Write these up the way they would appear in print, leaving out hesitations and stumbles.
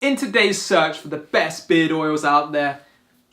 In today's search for the best beard oils out there,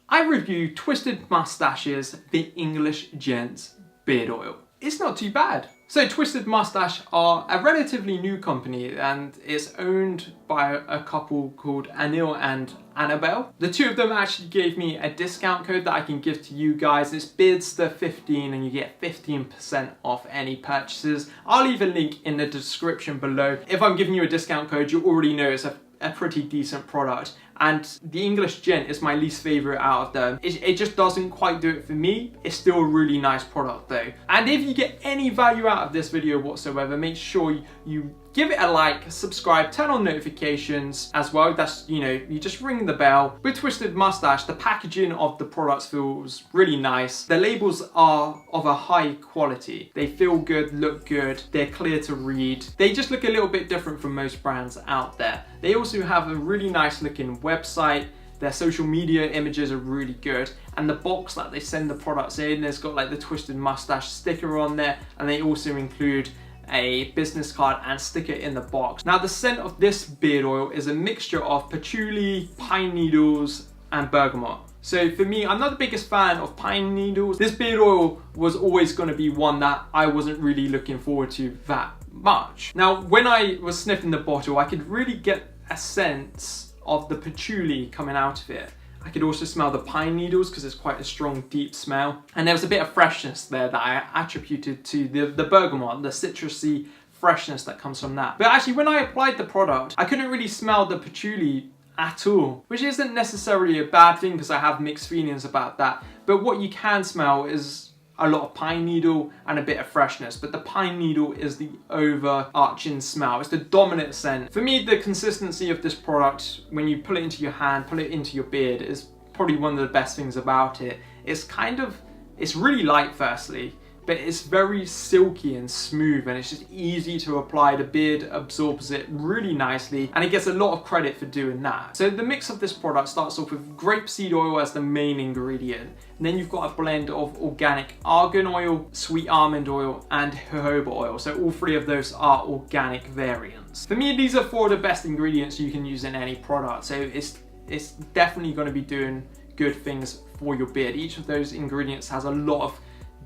I review Twisted Moustache's The English Gent's Beard Oil. It's not too bad. So Twisted Moustache are a relatively new company and it's owned by a couple called Anil and Annabelle. The two of them actually gave me a discount code that I can give to you guys. It's Beardster 15 and you get 15% off any purchases. I'll leave a link in the description below. If I'm giving you a discount code, you already know it's a pretty decent product, and the English Gent is my least favorite out of them. It just doesn't quite do it for me. It's still a really nice product though. And if you get any value out of this video whatsoever, make sure you give it a like, subscribe, turn on notifications as well. That's, you just ring the bell. With Twisted Moustache, the packaging of the products feels really nice. The labels are of a high quality. They feel good, look good, they're clear to read. They just look a little bit different from most brands out there. They also have a really nice looking website. Their social media images are really good, and the box that they send the products in, there's got like the Twisted Moustache sticker on there, and they also include a business card and sticker in the box. Now the scent of this beard oil is a mixture of patchouli, pine needles and bergamot. So for me, I'm not the biggest fan of pine needles. This beard oil was always going to be one that I wasn't really looking forward to that much. Now when I was sniffing the bottle, I could really get a sense of the patchouli coming out of it. I could also smell the pine needles because it's quite a strong, deep smell. And there was a bit of freshness there that I attributed to the bergamot, the citrusy freshness that comes from that. But actually, when I applied the product, I couldn't really smell the patchouli at all, which isn't necessarily a bad thing because I have mixed feelings about that. But what you can smell is a lot of pine needle and a bit of freshness, but the pine needle is the overarching smell. It's the dominant scent. For me, the consistency of this product, when you pull it into your hand, pull it into your beard, is probably one of the best things about it. It's really light firstly, but it's very silky and smooth, and it's just easy to apply. The beard absorbs it really nicely, and it gets a lot of credit for doing that. So the mix of this product starts off with grapeseed oil as the main ingredient, and then you've got a blend of organic argan oil, sweet almond oil, and jojoba oil. So all three of those are organic variants. For me, these are four of the best ingredients you can use in any product, so it's definitely going to be doing good things for your beard. Each of those ingredients has a lot of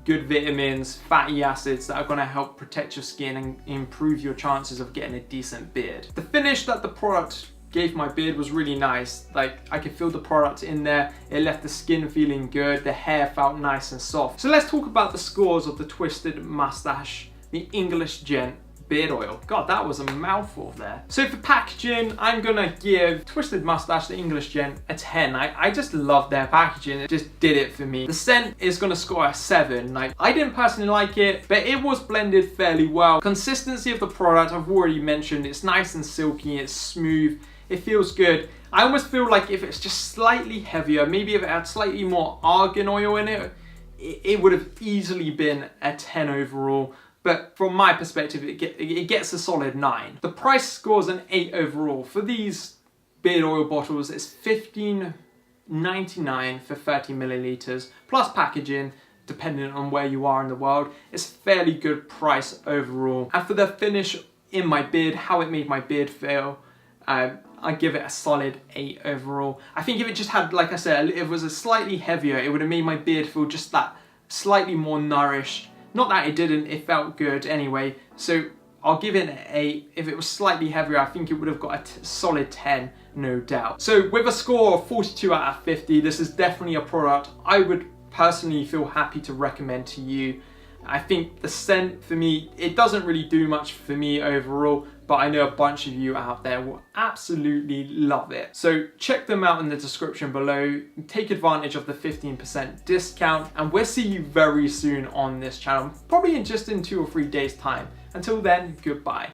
good vitamins, fatty acids that are going to help protect your skin and improve your chances of getting a decent beard. The finish that the product gave my beard was really nice. Like, I could feel the product in there. It left the skin feeling good. The hair felt nice and soft. So let's talk about the scores of the Twisted Moustache, the English Gent Beard Oil. God, that was a mouthful there. So for packaging, I'm gonna give Twisted Moustache, the English Gent, a 10. I just love their packaging. It just did it for me. The scent is gonna score a 7. Like, I didn't personally like it, but it was blended fairly well. Consistency of the product, I've already mentioned. It's nice and silky, it's smooth, it feels good. I almost feel like if it's just slightly heavier, maybe if it had slightly more argan oil in it, it would have easily been a 10 overall. But from my perspective, it gets a solid 9. The price scores an 8 overall. For these beard oil bottles, it's $15.99 for 30 milliliters, plus packaging, depending on where you are in the world. It's a fairly good price overall. And for the finish in my beard, how it made my beard feel, I give it a solid 8 overall. I think if it just had, like I said, if it was a slightly heavier, it would have made my beard feel just that slightly more nourished. Not that it didn't, it felt good anyway. So I'll give it an 8. If it was slightly heavier, I think it would have got a solid 10, no doubt. So with a score of 42 out of 50, this is definitely a product I would personally feel happy to recommend to you. I think the scent, for me, it doesn't really do much for me overall, but I know a bunch of you out there will absolutely love it. So check them out in the description below, take advantage of the 15% discount, and we'll see you very soon on this channel, probably in just 2 or 3 days time. Until then, goodbye.